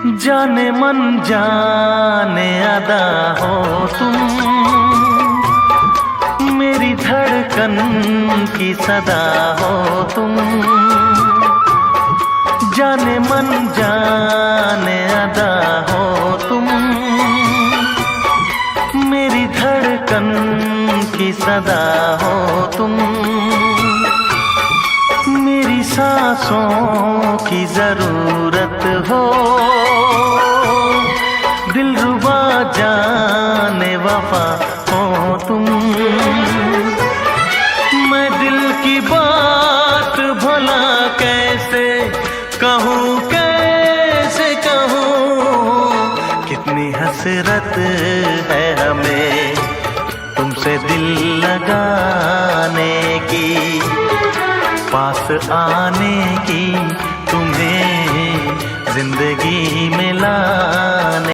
जाने मन जाने अदा हो तुम, मेरी धड़कन की सदा हो तुम। जाने मन जाने अदा हो तुम, मेरी धड़कन की सदा हो तुम। मेरी सांसों की जरूरत हो, दिलरुबा जाने वफा हो तुम। मैं दिल की बात भला कैसे कहूँ, कैसे कहूँ। कितनी हसरत है हमें तुमसे दिल लगाने की, पास आने की, तुम्हें जिंदगी में ला